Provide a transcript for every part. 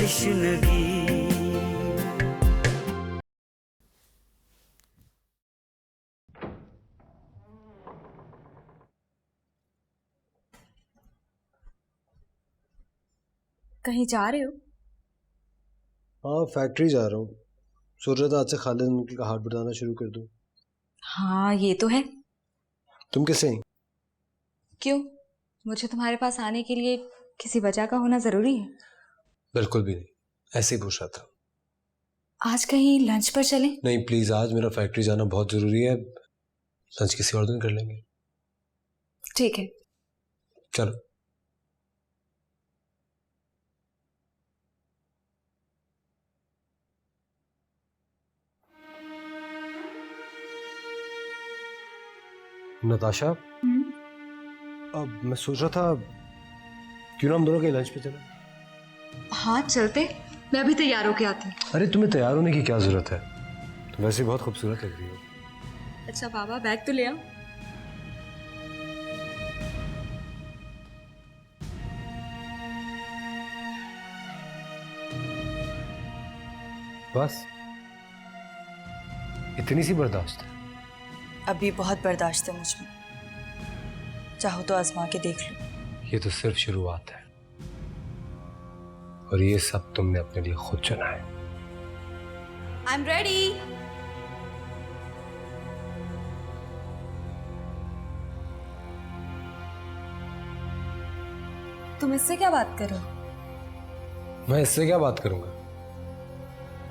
तश्नगी। कहीं जा रहे हो? हाँ, फैक्ट्री जा रहा हूँ। सोच रहा था आज से खालिद अंकल का हाथ बढ़ाना शुरू कर दूँ। हाँ ये तो है। तुम कैसे हैं? क्यों? मुझे तुम्हारे पास आने के लिए किसी वजह का होना जरूरी है? बिल्कुल भी नहीं, ऐसे ही पूछ रहा था। आज कहीं लंच पर चलें? नहीं प्लीज, आज मेरा फैक्ट्री जाना बहुत जरूरी है। लंच किसी और दिन कर लेंगे। ठीक है। चलो। नताशा, अब मैं सोच रहा था क्यों ना हम दोनों के लंच पे चले। हाँ चलते, मैं अभी तैयार होके आती हूँ। अरे तुम्हें तैयार होने की क्या जरूरत है, तुम वैसे बहुत खूबसूरत लग रही हो। अच्छा बाबा, बैग तो ले आओ। बस इतनी सी बर्दाश्त है? अभी बहुत बर्दाश्त है मुझ में, चाहो तो आजमा के देख लो। ये तो सिर्फ शुरुआत है, और ये सब तुमने अपने लिए खुद चुना है। I am ready. तुम इससे क्या बात कर रहे हो? मैं इससे क्या बात करूंगा,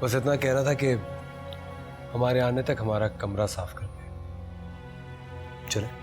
बस इतना कह रहा था कि हमारे आने तक हमारा कमरा साफ कर दे। चले।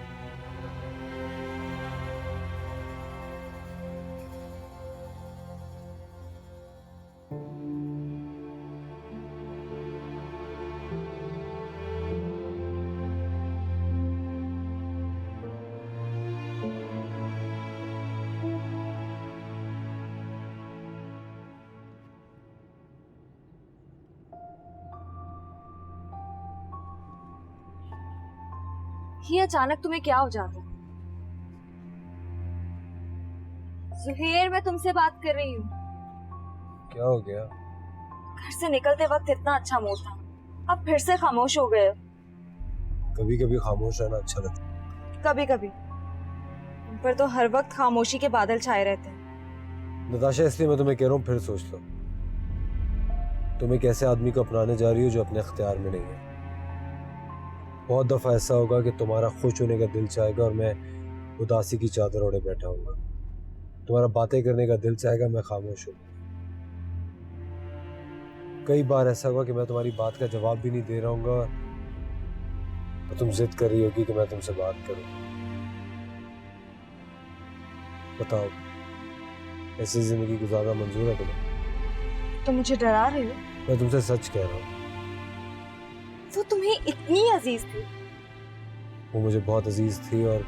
ये अचानक तुम्हें क्या हो जाता है? सुहेर, मैं तुमसे बात कर रही हूँ। क्या हो गया? घर से निकलते वक्त इतना अच्छा मूड था, अब फिर से खामोश हो गए हो। कभी कभी खामोश रहना अच्छा लगता है। कभी कभी तुम पर तो हर वक्त खामोशी के बादल छाए रहते हैं। नताशा, इसलिए मैं तुम्हें कह रहा हूँ, फिर सोच लो। तुम एक ऐसे आदमी को अपनाने जा रही हो जो अपने अख्तियार में नहीं है। बहुत दफा ऐसा होगा कि तुम्हारा खुश होने का दिल चाहेगा और मैं उदासी की चादर ओढ़े बैठा हूँ। तुम्हारा बातें करने का दिल चाहेगा, मैं खामोश हूँ। कई बार ऐसा हुआ कि मैं तुम्हारी बात का जवाब भी नहीं दे रहा हूँ और तुम जिद कर रही होगी कि मैं तुमसे बात करूं। बताओ, ऐसी जिंदगी गुजारना मंजूर है तुम्हें? तुम मुझे डरा रहे हो? मैं तुमसे सच कह रहा हूँ। वो तुम्हें इतनी अजीज थी? वो मुझे बहुत अजीज थी और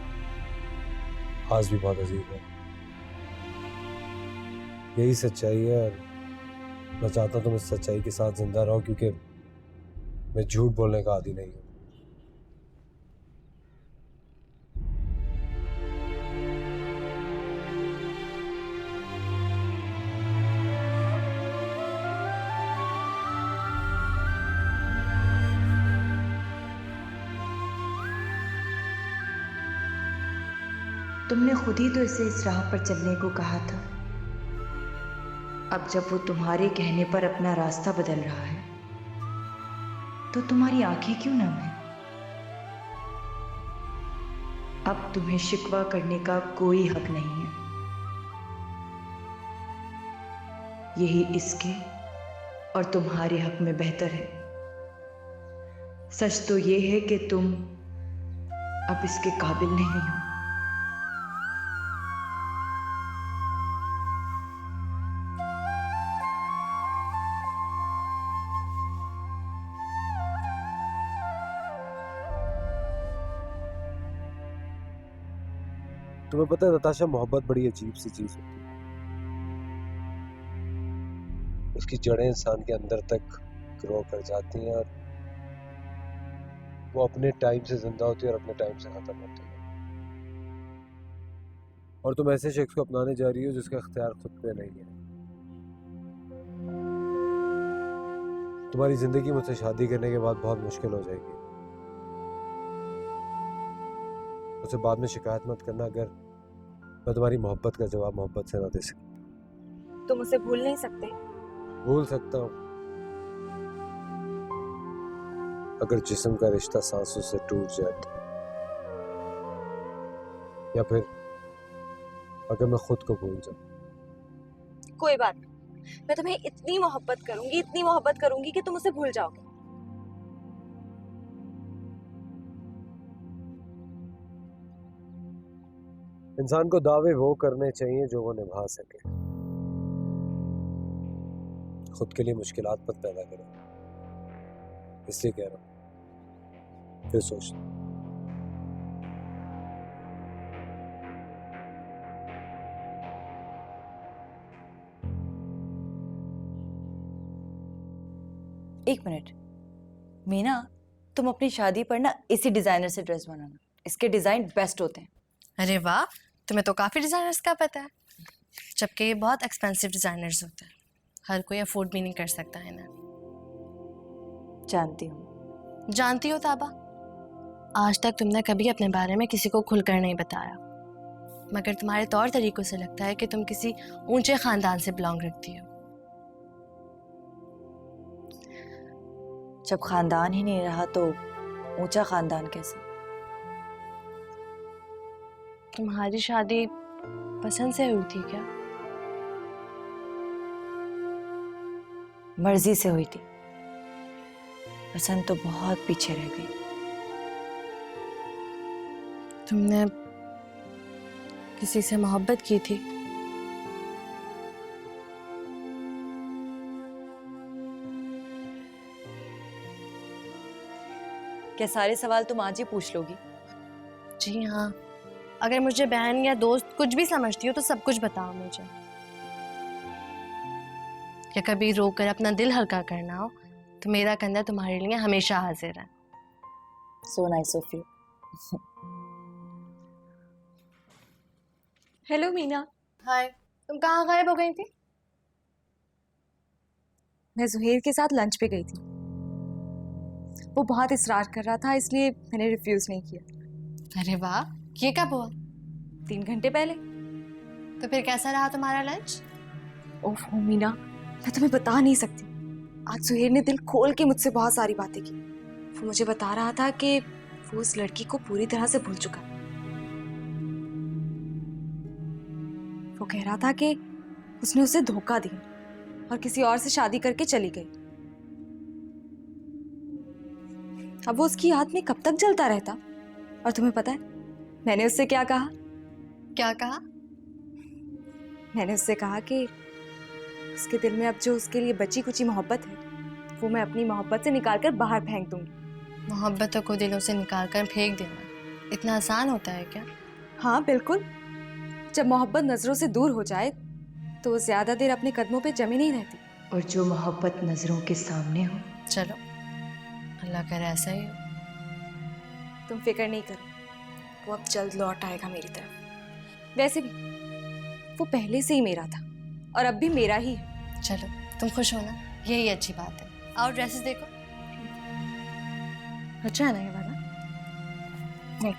आज भी बहुत अजीज है। यही सच्चाई है और मैं चाहता हूँ तुम इस सच्चाई के साथ जिंदा रहो, क्योंकि मैं झूठ बोलने का आदी नहीं हूँ। तुमने खुद ही तो इसे इस राह पर चलने को कहा था। अब जब वो तुम्हारे कहने पर अपना रास्ता बदल रहा है तो तुम्हारी आंखें क्यों नम है? अब तुम्हें शिकवा करने का कोई हक नहीं है। यही इसके और तुम्हारे हक में बेहतर है। सच तो ये है कि तुम अब इसके काबिल नहीं हो। तुम्हें पता है नताशा, मोहब्बत बड़ी अजीब सी चीज होती है। उसकी जड़ें इंसान के अंदर तक ग्रो कर जाती हैं और वो अपने टाइम से जिंदा होती है और अपने टाइम से खत्म होती है। और तुम ऐसे शख्स को अपनाने जा रही हो जिसका इख्तियार खुद पे नहीं है। तुम्हारी जिंदगी मुझसे शादी करने के बाद बहुत मुश्किल हो जाएगी। मुझसे बाद में शिकायत मत करना अगर मैं तुम्हारी मोहब्बत का जवाब मोहब्बत से ना दे सकी। तुम उसे भूल नहीं सकते? भूल सकता हूँ अगर जिस्म का रिश्ता सांसों से टूट जाए तो, या फिर अगर मैं खुद को भूल जाऊं। कोई बात नहीं, मैं तुम्हें इतनी मोहब्बत करूंगी कि तुम उसे भूल जाओगे। इंसान को दावे वो करने चाहिए जो वो निभा सके। खुद के लिए मुश्किलात मत पैदा करो, इसलिए कह रहा हूं, फिर सोच लो। एक मिनट मीना, तुम अपनी शादी पर ना इसी डिजाइनर से ड्रेस बनाना, इसके डिजाइन बेस्ट होते हैं। अरे वाह, तुम्हें तो काफ़ी डिज़ाइनर्स का पता है, जबकि ये बहुत एक्सपेंसिव डिज़ाइनर्स होते हैं, हर कोई अफोर्ड भी नहीं कर सकता है ना। जानती हूँ। जानती हो ताबा, आज तक तुमने कभी अपने बारे में किसी को खुलकर नहीं बताया, मगर तुम्हारे तौर तरीकों से लगता है कि तुम किसी ऊंचे ख़ानदान से बिलोंग रखती हो। जब खानदान ही नहीं रहा तो ऊंचा खानदान कैसे? तुम्हारी शादी पसंद से हुई थी क्या? मर्जी से हुई थी, पसंद तो बहुत पीछे रह गई। तुमने किसी से मोहब्बत की थी? क्या सारे सवाल तुम आज ही पूछ लोगी? जी हाँ, अगर मुझे बहन या दोस्त कुछ भी समझती हो तो सब कुछ बताओ मुझे। या कभी रोकर अपना दिल हल्का करना हो तो मेरा कंधा तुम्हारे लिए हमेशा हाजिर है। So nice of you. Hello Meena. Hi, तुम कहाँ गायब हो गई थी? मैं जुहेर के साथ लंच पे गई थी। वो बहुत इसरार कर रहा था, इसलिए मैंने रिफ्यूज नहीं किया। अरे वाह, ये कब हुआ? 3 घंटे पहले। तो फिर कैसा रहा तुम्हारा लंच? ओह मीना, मैं तुम्हें बता नहीं सकती। आज सुहेर ने दिल खोल के मुझसे बहुत सारी बातें की। वो मुझे बता रहा था कि वो उस लड़की को पूरी तरह से भूल चुका है। वो कह रहा था कि उसने उसे धोखा दिया और किसी और से शादी करके चली गई। अब वो उसकी याद में कब तक जलता रहता। और तुम्हें पता है मैंने उससे क्या कहा? क्या कहा? मैंने उससे कहा कि उसके दिल में अब जो उसके लिए बची कुची मोहब्बत है वो मैं अपनी मोहब्बत से निकाल कर बाहर फेंक दूंगी। मोहब्बतों को दिलों से निकाल कर फेंक देना इतना आसान होता है क्या? हाँ बिल्कुल। जब मोहब्बत नजरों से दूर हो जाए तो वो ज्यादा देर अपने कदमों पे जमी नहीं रहती। और जो मोहब्बत नजरों के सामने हो, चलो, अल्लाह करे ऐसा ही हो। तुम फिक्र नहीं करो, वो अब जल्द लौट आएगा मेरी तरफ। वैसे भी वो पहले से ही मेरा था और अब भी मेरा ही है। चलो, तुम खुश हो ना, यही अच्छी बात है। आओ ड्रेसेस देखो। अच्छा है ना ये वाला? नहीं।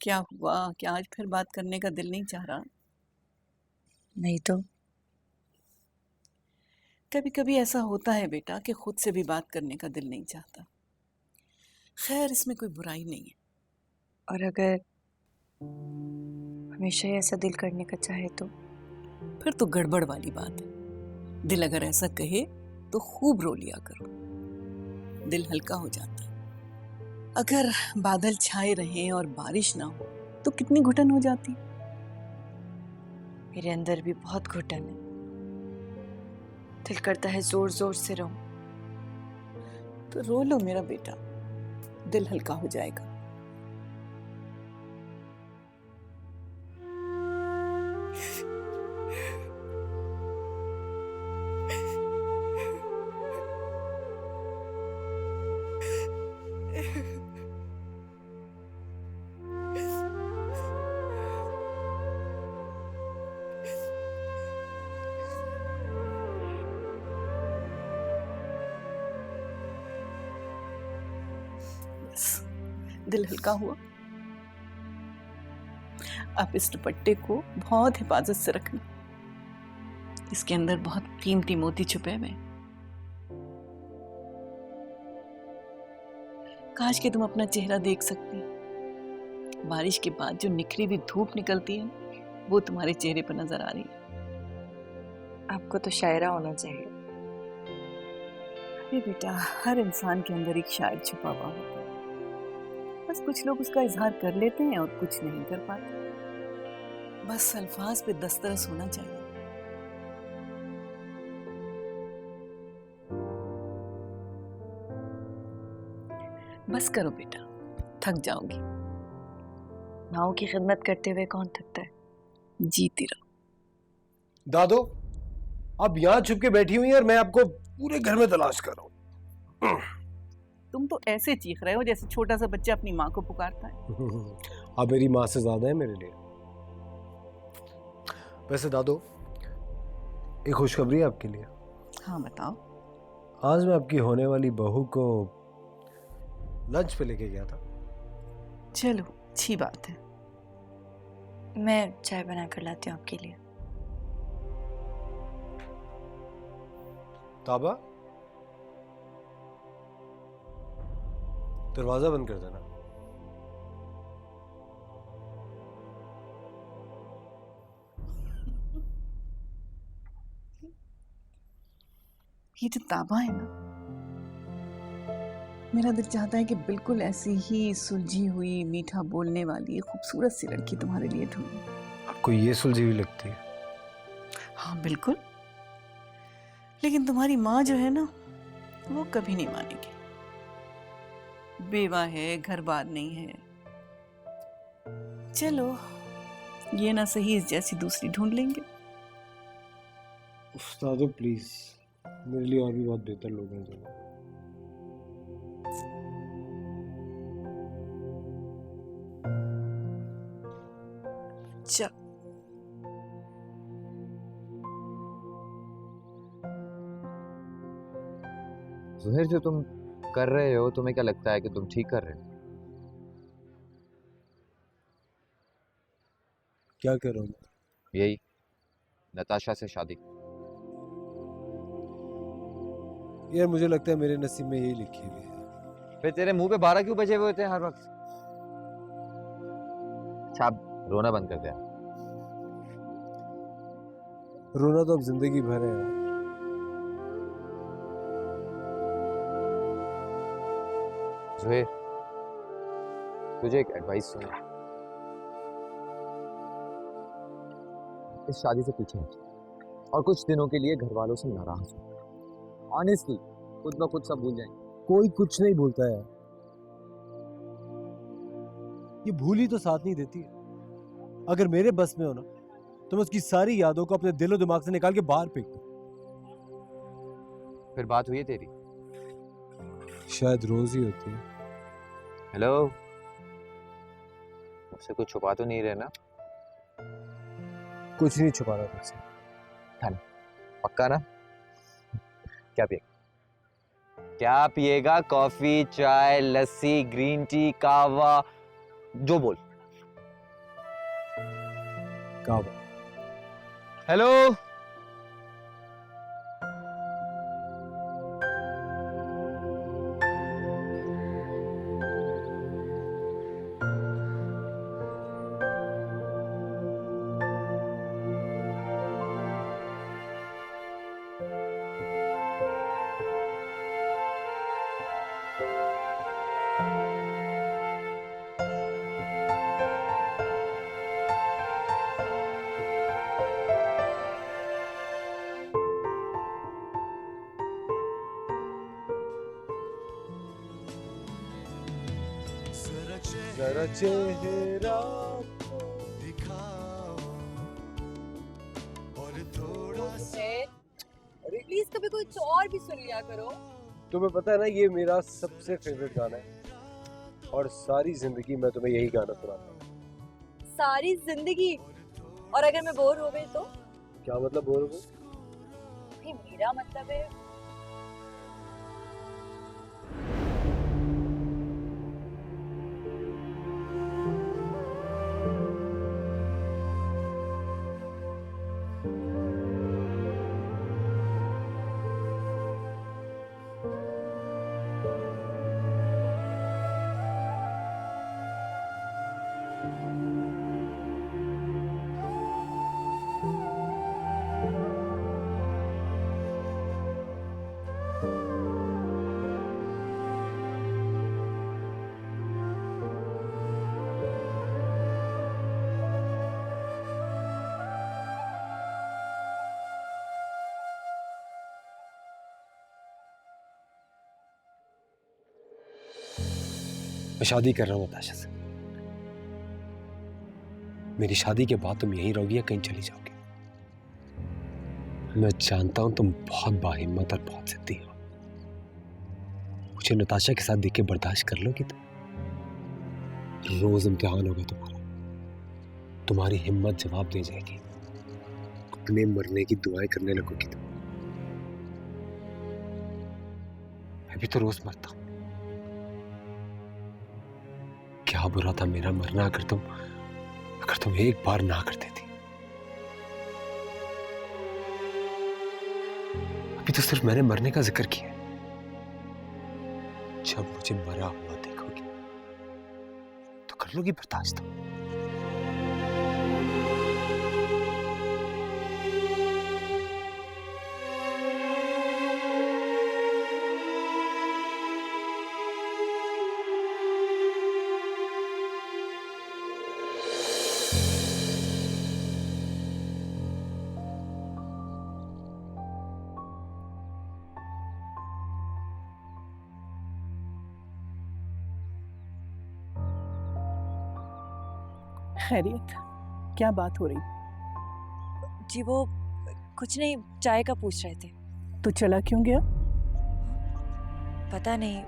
क्या हुआ? क्या आज फिर बात करने का दिल नहीं चाह रहा? नहीं तो कभी कभी ऐसा होता है बेटा कि खुद से भी बात करने का दिल नहीं चाहता। खैर, इसमें कोई बुराई नहीं है। और अगर हमेशा ही ऐसा दिल करने का चाहे तो? फिर तो गड़बड़ वाली बात है। दिल अगर ऐसा कहे तो खूब रो लिया करो, दिल हल्का हो जाता है। अगर बादल छाए रहें और बारिश ना हो तो कितनी घुटन हो जाती। मेरे अंदर भी बहुत घुटन है, दिल करता है जोर जोर से रो। तो रो लो मेरा बेटा, दिल हल्का हो जाएगा। दिल हल्का हुआ? आप इस दुपट्टे को बहुत हिफाजत से रखना, इसके अंदर बहुत कीमती मोती छुपे हुए हैं। काश कि तुम अपना चेहरा देख सकती। बारिश के बाद जो निखरी हुई धूप निकलती है वो तुम्हारे चेहरे पर नजर आ रही है। आपको तो शायरा होना चाहिए। अरे बेटा, हर इंसान के अंदर एक शायर छुपा हुआ होता है, बस कुछ लोग उसका इजहार कर लेते हैं और कुछ नहीं कर पाते। बस अल्फाज पे दस्तरस होना चाहिए। बस करो बेटा, थक जाओगी। माओ की खिदमत करते हुए कौन थकता है? जीती रहो। दादो, आप यहाँ छुप के बैठी हुई हैं और मैं आपको पूरे घर में तलाश कर रहा हूँ। तुम तो ऐसे चीख रहे हो जैसे छोटा सा बच्चा अपनी माँ को पुकारता है। आप मेरी माँ से ज्यादा है मेरे लिए। वैसे दादो, एक खुशखबरी है आपके लिए। हाँ बताओ। आज मैं आपकी होने वाली बहू को लंच पे लेके गया था। चलो अच्छी बात है। मैं चाय बना कर लाती हूँ आपके लिए। ताबा, दरवाजा बंद कर देना। ये जो ताबा है ना, मेरा दिल चाहता है कि बिल्कुल ऐसी ही सुलझी हुई, मीठा बोलने वाली खूबसूरत सी लड़की तुम्हारे लिए ढूंढूं। आपको ये सुलझी हुई लगती है? हाँ बिल्कुल, लेकिन तुम्हारी माँ जो है ना, वो कभी नहीं मानेगी। बेवा है, घर बार नहीं है। चलो, ये ना सही इस जैसी दूसरी ढूंढ लेंगे। उस्तादो प्लीज, मेरे लिए और भी बहुत बेहतर लोग हैं जो। चल जुहैर, जो तुम कर रहे हो, तुम्हें क्या लगता है कि तुम ठीक कर रहे हो? क्या कर रहा हूँ? यही, नताशा से शादी। यार मुझे लगता है मेरे नसीब में यही लिखी हुई है। फिर तेरे मुंह पे 12 क्यों बजे हुए होते हैं हर वक्त? अच्छा, अब रोना बंद कर दिया। रोना तो अब जिंदगी भर है यार। जुहैर, तुझे एक एडवाइस सुन। इस शादी से पीछे हट और कुछ दिनों के लिए घर वालों से नाराज हो। ऑनेस्टली, खुद ब खुद सब भूल जाएंगे। कोई कुछ नहीं भूलता है। ये भूल ही तो साथ नहीं देती है। अगर मेरे बस में हो ना, तो मैं उसकी सारी यादों को अपने दिलो दिमाग से निकाल के बाहर फेंक दूं। फिर बात हुई है तेरी? शायद रोज ही होती है। हेलो, मुझसे कुछ छुपा तो नहीं रहे ना? कुछ नहीं छुपा रहा तुझसे। पक्का ना? क्या पिएगा? क्या पिएगा? कॉफी, चाय, लस्सी, ग्रीन टी, कावा, जो बोल। कावा। हेलो, जरा चेहरा प्लीज कभी कुछ और भी सुन लिया करो। तुम्हें पता है ना, ये मेरा सबसे फेवरेट गाना है और सारी जिंदगी मैं तुम्हें यही गाना सुनाता हूँ। सारी जिंदगी? और अगर मैं बोर हो गई तो? क्या मतलब बोल रहे हो? भाई मेरा मतलब है मैं शादी कर रहा हूँ नताशा से। मेरी शादी के बाद तुम यहीं रहोगी या कहीं चली जाओगी? मैं जानता हूं तुम बहुत बाहिम्मत और बहुत जिद्दी हो। मुझे नताशा के साथ देख के बर्दाश्त कर लोगी तुम? रोज इम्तिहान होगा तुम्हारा, तुम्हारी हिम्मत जवाब दे जाएगी, अपने मरने की दुआएं करने लगोगी तुम। मैं भी तो रोज मरता हूं। क्या बुरा था मेरा मरना अगर तुम एक बार ना कर देती। अभी तो सिर्फ मैंने मरने का जिक्र किया। जब मुझे मरा हुआ देखोगी तो कर लोगी बर्दाश्त? खैरियत, क्या बात हो रही? जी वो कुछ नहीं, चाय का पूछ रहे थे। तू चला क्यों गया? पता नहीं,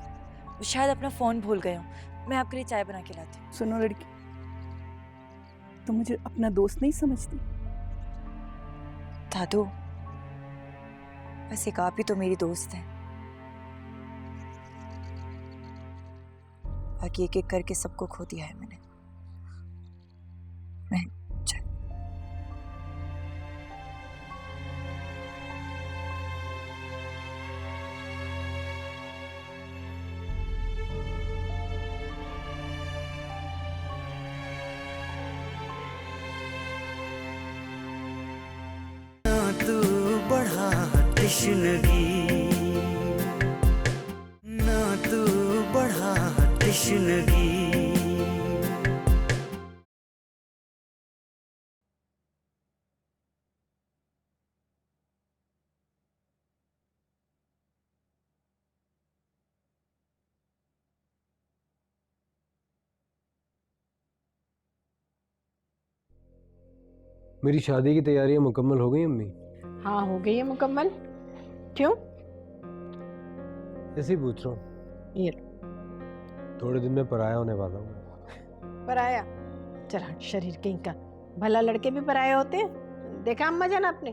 शायद अपना फोन भूल गए हूँ। मैं आपके लिए चाय बना के लाती हूँ। सुनो लड़की, तुम मुझे अपना दोस्त नहीं समझती? दादू, बस एक आप ही तो मेरी दोस्त हैं। बाकी एक एक करके सबको खो दिया है मैंने। तू बढ़ा तश्नगी, ना तू बढ़ा तश्नगी। मेरी शादी की तैयारियां मुकम्मल हो गई अम्मी? हाँ, हो गई है मुकम्मल। क्यों? ऐसे ही पूछ रहा हूँ। ये थोड़े दिन में पराया होने वाला हूँ। पराया? चल शरीर कहीं का, भला लड़के भी पराये होते हैं? देखा अम्मा जान आपने?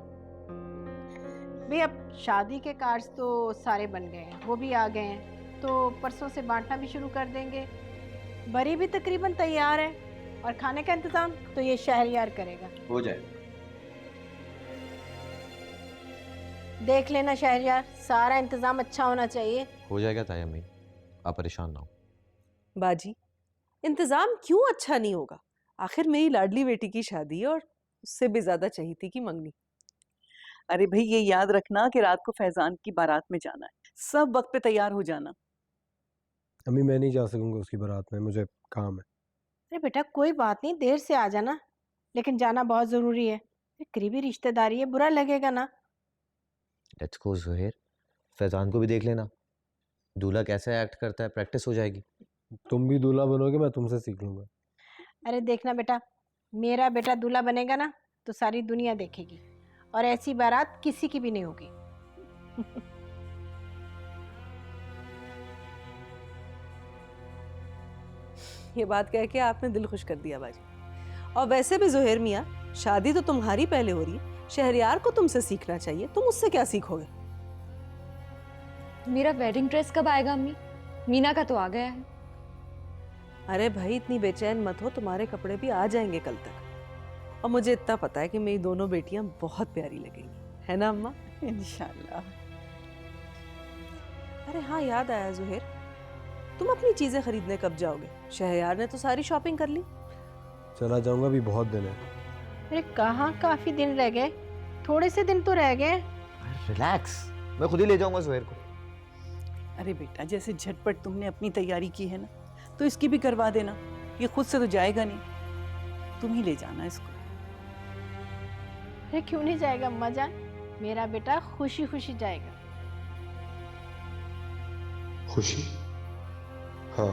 भाई अब शादी के कार्ड्स तो सारे बन गए हैं, वो भी आ गए हैं, तो परसों से बांटना भी शुरू कर देंगे। बरी भी तकरीबन तैयार है और खाने का इंतजाम तो ये शहरयार करेगा। हो जाएगा। देख लेना शहरयार, सारा इंतजाम अच्छा होना चाहिए। हो जाएगा ताया अम्मी, आप परेशान ना हो। बाजी, इंतजाम क्यों अच्छा नहीं होगा? आखिर मेरी लाडली बेटी की शादी है और उससे भी ज्यादा चाहिए थी कि मंगनी। अरे भाई, ये याद रखना कि रात को फैजान की बारात में जाना है, सब वक्त पे तैयार हो जाना। अम्मी मैं नहीं जा सकूंगा उसकी बारात में, मुझे काम है। अरे बेटा कोई बात नहीं, देर से आ जाना, लेकिन जाना बहुत जरूरी है। करीबी रिश्तेदारी है, बुरा लगेगा ना। लेट्स गो ज़ुहैर, फैजान को भी देख लेना, दूल्हा कैसे एक्ट करता है, प्रैक्टिस हो जाएगी। तुम भी दूल्हा बनोगे, मैं तुमसे सीख लूंगा। अरे देखना बेटा, मेरा बेटा दूल्हा बनेगा ना तो सारी दुनिया देखेगी, और ऐसी बारात किसी की भी नहीं होगी। ये बात कह के आपने दिल खुश कर दिया बाजी। और वैसे भी ज़ुहैर मियाँ, शादी तो तुम्हारी पहले हो रही है, शहरयार को तुमसे सीखना चाहिए। तुम उससे क्या सीखोगे? मेरा वेडिंग ड्रेस कब आएगा अम्मी? मीना का तो आ गया है। अरे भाई इतनी बेचैन मत हो, तुम्हारे कपड़े भी आ जाएंगे कल तक। और मुझे इतना पता है कि मेरी दोनों बेटियां बहुत प्यारी लगेंगी, है ना अम्मा? इंशाल्लाह। अरे हाँ, याद आया जुहेर, तुम अपनी चीजें खरीदने कब जाओगे? शहरयार ने तो सारी शॉपिंग कर ली। चला जाऊंगा, अभी बहुत दिन है। अरे कहाँ काफी दिन रह गए, थोड़े से दिन तो रह गए। रिलैक्स, मैं खुद ही ले जाऊंगा सुहेर को। अरे बेटा, जैसे झटपट तुमने अपनी तैयारी की है ना, तो इसकी भी करवा देना। ये खुद से तो जाएगा नहीं, तुम ही ले जाना इसको। अरे क्यों नहीं जाएगा अम्मा जान, मेरा बेटा खुशी खुशी जाएगा। खुशी? हाँ,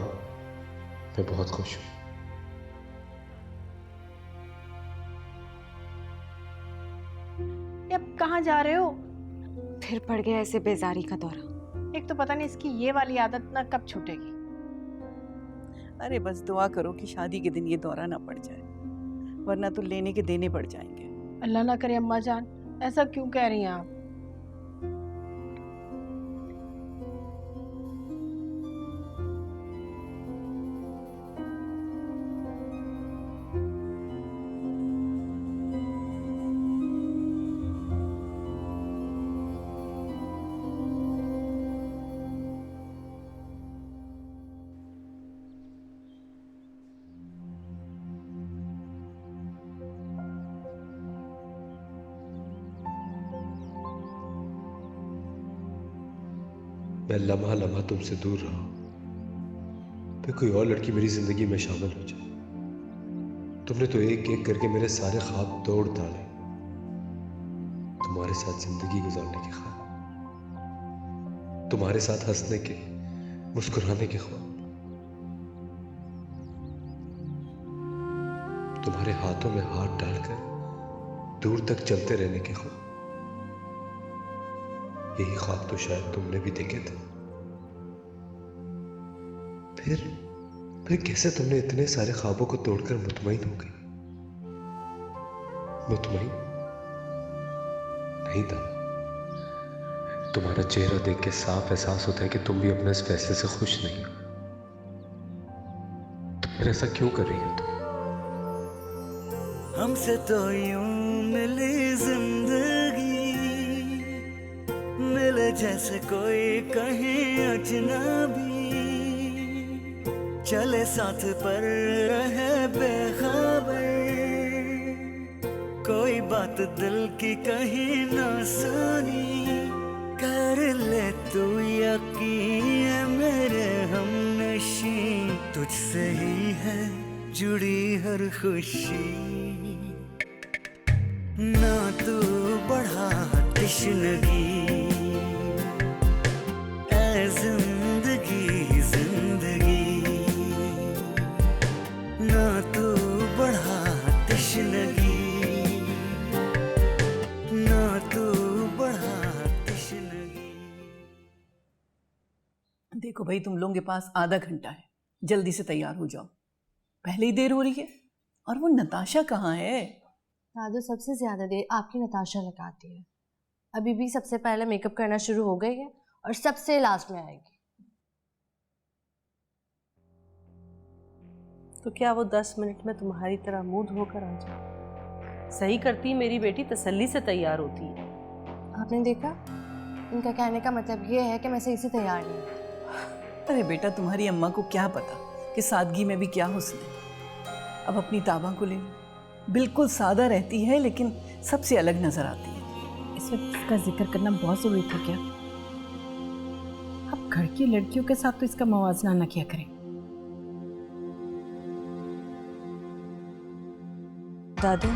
मैं बहुत खुश हूँ। अब कहाँ जा रहे हो? फिर पड़ गया ऐसे बेजारी का दौरा। एक तो पता नहीं इसकी ये वाली आदत ना कब छूटेगी। अरे बस दुआ करो कि शादी के दिन ये दौरा ना पड़ जाए, वरना तो लेने के देने पड़ जाएंगे। अल्लाह ना करे अम्मा जान, ऐसा क्यों कह रही हैं आप? मैं लम्हा लम्हा तुमसे दूर रहा, फिर कोई और लड़की मेरी जिंदगी में शामिल हो जाए। तुमने तो एक एक करके मेरे सारे ख्वाब तोड़ डाले। तुम्हारे साथ जिंदगी गुजारने के ख्वाब, तुम्हारे साथ हंसने के, मुस्कुराने के ख्वाब, तुम्हारे हाथों में हाथ डालकर दूर तक चलते रहने के ख्वाब। यही ख्वाब तो शायद तुमने भी देखे थे। फिर कैसे तुमने इतने सारे ख्वाबों को तोड़कर मुतमईन हो गई? मुतमईन नहीं था। तुम्हारा चेहरा देख के साफ एहसास होता है कि तुम भी अपने इस फैसले से खुश नहीं हो। तो फिर ऐसा क्यों कर रही हो तुम? हमसे तो यूं मिली जिंदगी, मिले जैसे कोई कहीं अजनबी, चले साथ पर रहे बेखबर, कोई बात दिल की कहीं ना सुनी, कर ले तू यकीन मेरे हमनशी, तुझसे ही है जुड़ी हर खुशी, ना तू बढ़ा तश्नगी, ऐ जिंदगी जिंदगी, ना तू बढ़ा तश्नगी, ना तू बढ़ा तश्नगी। देखो भाई, तुम लोगों के पास आधा घंटा है, जल्दी से तैयार हो जाओ, पहले ही देर हो रही है। और वो नताशा कहाँ है? दादू सबसे ज्यादा देर आपकी नताशा लगाती है। अभी भी सबसे पहले मेकअप करना शुरू हो गई है और सबसे लास्ट में आएगी। तो क्या वो 10 मिनट में तुम्हारी तरह मुंह धोकर आ जाए? सही करती मेरी बेटी, तसल्ली से तैयार होती है। आपने देखा, इनका कहने का मतलब ये है कि मैं सही से तैयार नहीं हूँ। अरे बेटा, तुम्हारी अम्मा को क्या पता कि सादगी में भी क्या हुस्न है। अब अपनी ताबा को ले लो, बिल्कुल सादा रहती है लेकिन सबसे अलग नजर आती है। इस वक्त इसका जिक्र करना बहुत जरूरी था क्या? अब घर की लड़कियों के साथ तो इसका मवाजना न किया करें। दादू,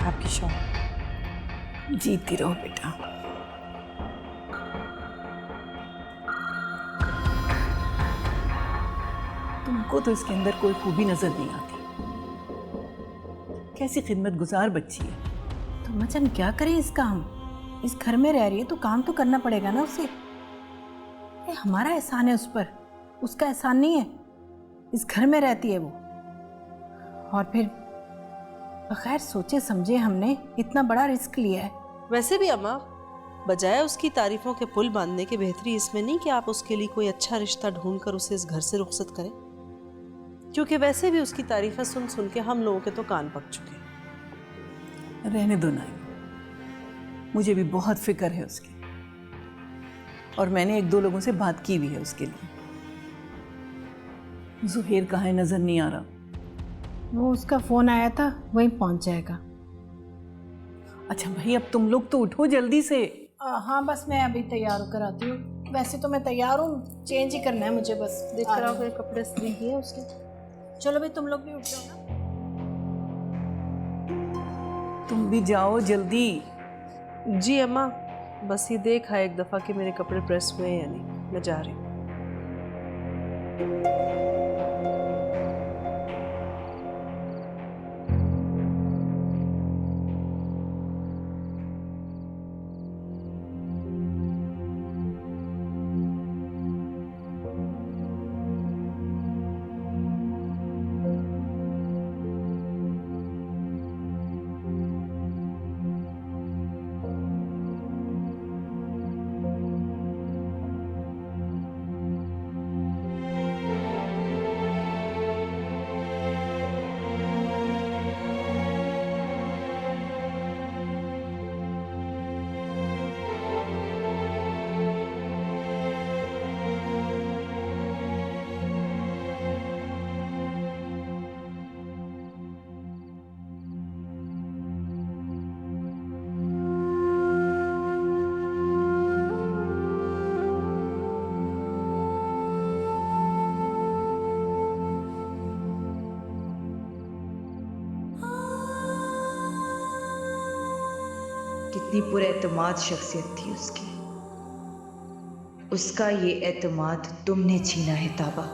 आपकी शौक। जीती रहो बेटा। तुमको तो इसके अंदर कोई खूबी नजर नहीं आती। कैसी खिदमत गुजार बच्ची है। तो मचन क्या करें इसका? हम इस घर में रह रही है तो काम तो करना पड़ेगा ना उसे। ये हमारा एहसान है उस पर, उसका एहसान नहीं है। इस घर में रहती है वो, और फिर बगैर सोचे समझे हमने इतना बड़ा रिस्क लिया है। वैसे भी अम्मा, बजाय उसकी तारीफों के पुल बांधने के बेहतरी इसमें नहीं कि आप उसके लिए कोई अच्छा रिश्ता ढूंढकर उसे इस घर से रुखसत करें, क्योंकि वैसे भी उसकी तारीफें सुन सुन के हम लोगों के तो कान पक चुके हैं। रहने दो नाई, मुझे भी बहुत फिक्र है उसकी, और मैंने एक दो लोगों से बात की भी है उसके लिए। जुहेर कहाँ है, नजर नहीं आ रहा। वो उसका फ़ोन आया था, वहीं पहुंच जाएगा। अच्छा भाई, अब तुम लोग तो उठो जल्दी से। हाँ बस मैं अभी तैयार होकर आती हूँ। वैसे तो मैं तैयार हूँ, चेंज ही करना है मुझे बस। देख कर आओ कोई कपड़े इस्त्री किए उसके। चलो भाई तुम लोग भी उठ जाओ ना। तुम भी जाओ जल्दी। जी अम्मा, बस ये देखा एक दफ़ा कि मेरे कपड़े प्रेस हुए हैं या नहीं। मैं जा रही हूँ। कितनी पुरएतमाद शख्सियत थी उसकी। उसका ये एतमाद तुमने छीना है ताबा।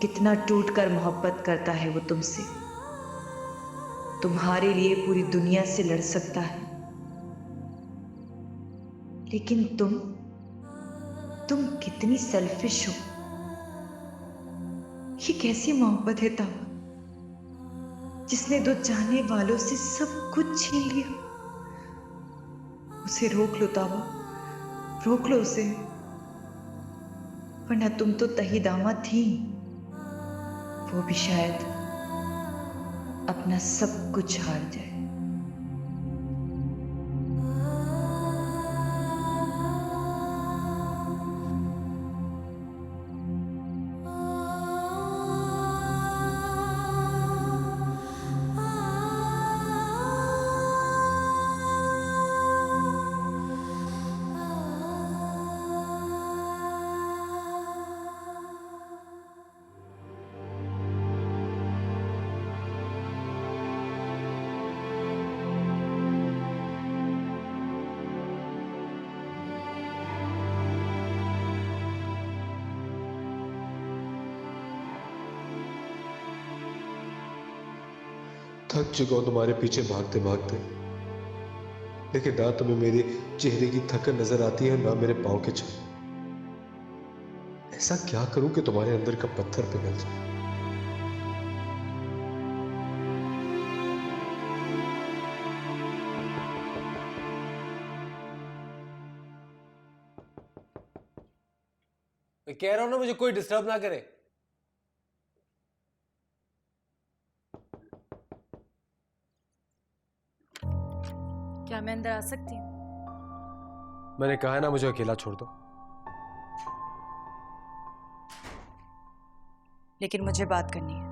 कितना टूट कर मोहब्बत करता है वो तुमसे। तुम्हारे लिए पूरी दुनिया से लड़ सकता है, लेकिन तुम कितनी सेल्फिश हो। ये कैसी मोहब्बत है ताबा, जिसने दो चाहने वालों से सब कुछ छीन लिया। उसे रोक लो ताबा, रोक लो उसे, वरना तुम तो तहीदामा थी। वो भी शायद अपना सब कुछ हार जाए। थक चुका हूं तुम्हारे पीछे भागते भागते, लेकिन ना तुम्हें मेरे चेहरे की थकन नजर आती है, ना मेरे पाँव के छाले। ऐसा क्या करूं कि तुम्हारे अंदर का पत्थर पिघल जाए। मैं कह रहा हूं ना, मुझे कोई डिस्टर्ब ना करे। क्या मैं अंदर आ सकती हूँ? मैंने कहा है ना, मुझे अकेला छोड़ दो। लेकिन मुझे बात करनी है।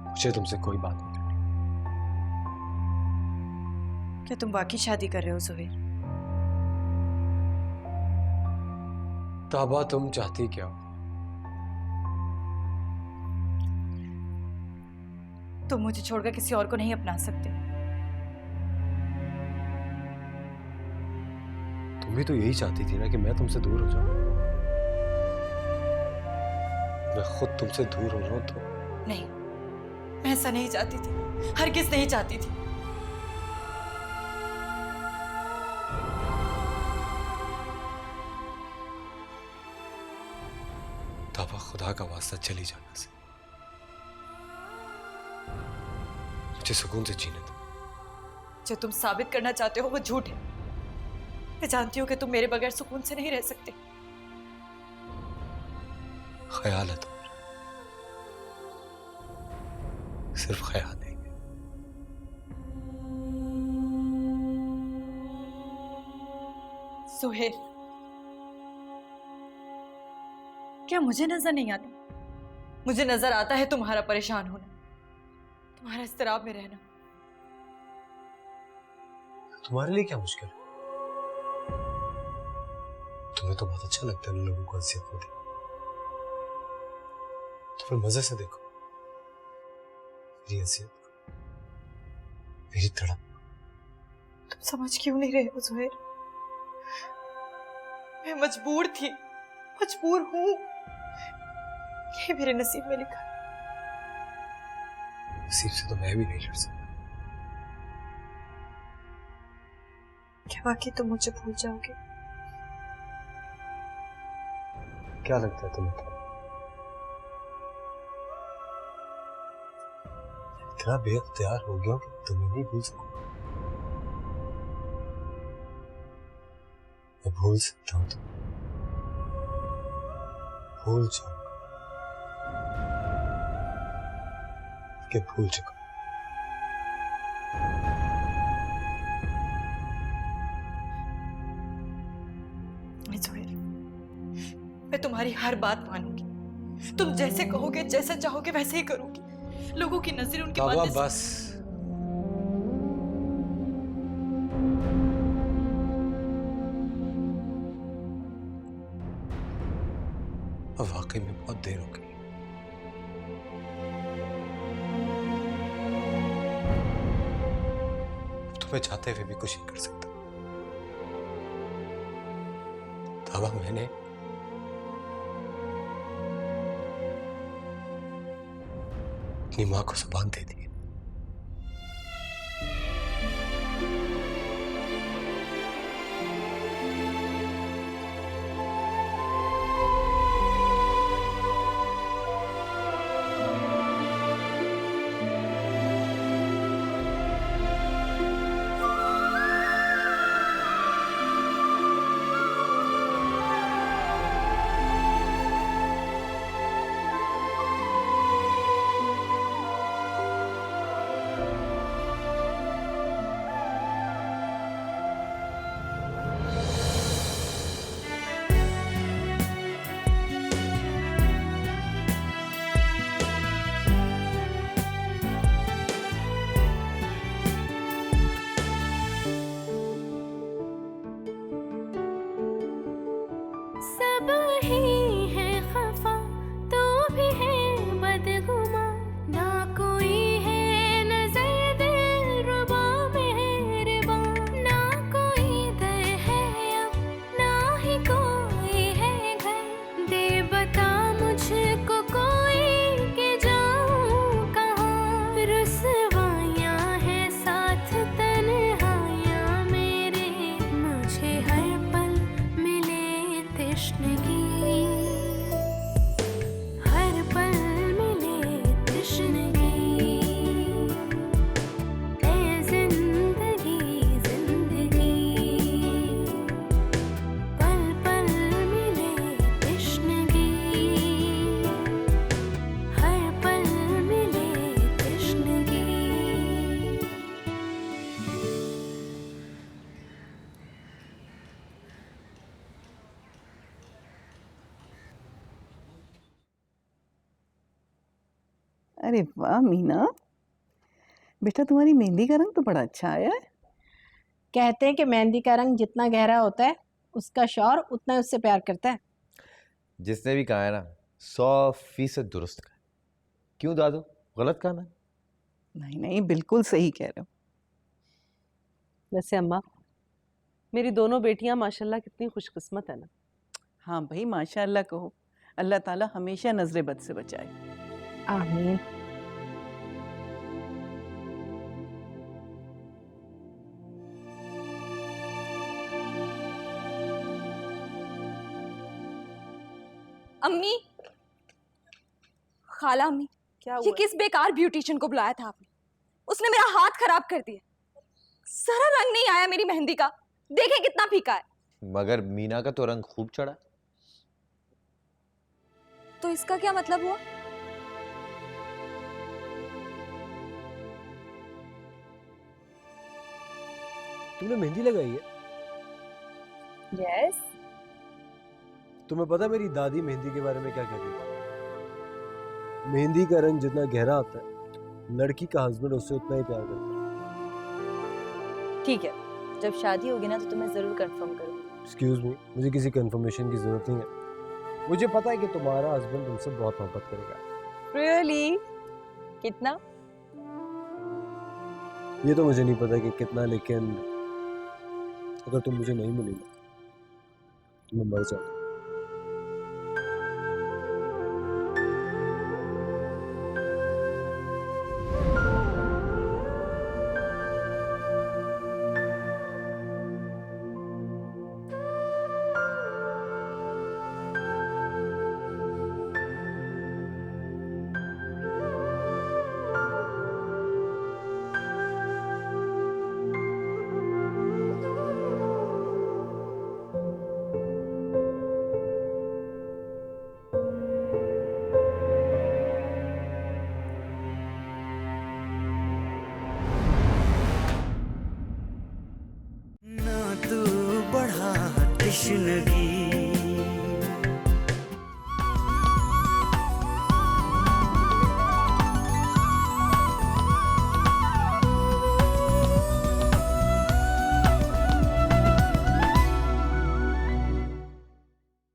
मुझे तुमसे कोई बात नहीं करनी। क्या तुम वाकई शादी कर रहे हो सुहेल? ताबा, तुम चाहती क्या हो? तुम मुझे छोड़कर किसी और को नहीं अपना सकते। तुम भी तो यही चाहती थी ना कि मैं तुमसे दूर हो जाऊं। मैं खुद तुमसे दूर हो रहा हूं तो। नहीं, मैं ऐसा नहीं चाहती थी, हरगिज़ नहीं चाहती थी। ताबा, खुदा का वास्ता चली जाना से। मुझे सुकून से जीने दो। जो तुम साबित करना चाहते हो वो झूठ है। मैं जानती हूँ कि तुम मेरे बगैर सुकून से नहीं रह सकते। ख्याल है तुम्हारा, सिर्फ ख्याल है। सुहेल, क्या मुझे नजर नहीं आता? मुझे नजर आता है तुम्हारा परेशान होना, तुम्हारा इस्तराब में रहना। तुम्हारे लिए क्या मुश्किल है? तुम्हें तो बहुत अच्छा लगता है लोगों को अज़ियत में देना, तो फिर मजे से देखो मेरी अज़ियत को, मेरी तड़प। तुम समझ क्यों नहीं रहे हो सुहेल? मैं मजबूर थी, मजबूर हूं, ये मेरे नसीब में लिखा है। नसीब से तो मैं भी नहीं लड़ सकता। क्या वाकई तुम मुझे भूल जाओगे? क्या लगता है तुम्हें? इतना बेअख्तियार हो गया कि तुम्हें नहीं भूल सकूं। मैं भूल सकता हूं तुम्हें, भूल जाऊंगा कि भूल चुका। सुहेल, मैं तुम्हारी हर बात मानूंगी, तुम जैसे कहोगे, जैसा चाहोगे वैसे ही करूंगी। लोगों की नजर, उनकी बाबा बातें बस, अब वाकई में बहुत देर हो गई। तुम्हें चाहते हुए भी कुछ नहीं कर सकता। ताबा, मैंने अपनी मां को जुबान दे दी। अरे वाह मीना, बेटा तुम्हारी मेहंदी का रंग तो बड़ा अच्छा आया है। कहते हैं कि मेहंदी का रंग जितना गहरा होता है उसका शौहर उतना ही उससे प्यार करता है। जिसने भी कहा है ना 100% दुरुस्त कहा। क्यों दादू, गलत कहा मैंने? नहीं नहीं, बिल्कुल सही कह रहे हो। वैसे अम्मा, मेरी दोनों बेटियां माशाल्लाह कितनी खुशकिस्मत है ना। हाँ भाई, माशाअल्लाह कहो। अल्लाह ताला हमेशा नजरे बद से बचाए। आमीन। अम्मी, खाला अम्मी, क्या ये हुआ? किस बेकार ब्यूटिशियन को बुलाया था आपने? उसने मेरा हाथ खराब कर दिया। सारा रंग नहीं आया मेरी मेहंदी का, देखे कितना फीका है। मगर मीना का तो रंग खूब चढ़ा। तो इसका क्या मतलब हुआ? तुमने मेहंदी लगाई है? यस। तुम्हें पता है मेरी दादी मेहंदी के बारे में क्या कहती थी? मेहंदी का रंग जितना गहरा आता है, लड़की का हस्बैंड उससे उतना ही प्यार करता है। ठीक है, जब शादी होगी ना तो तुम्हें जरूर कंफर्म करूंगी। एक्सक्यूज मी, मुझे किसी कंफर्मेशन की जरूरत नहीं है। मुझे पता है कि तुम्हारा हस्बैंड तुमसे बहुत मोहब्बत करेगा। रियली? कितना? ये तो मुझे नहीं पता कि कितना, लेकिन अगर तुम मुझे नहीं मिली ना तो मैं मर जाऊंगा। ना तू बढ़ा तश्नगी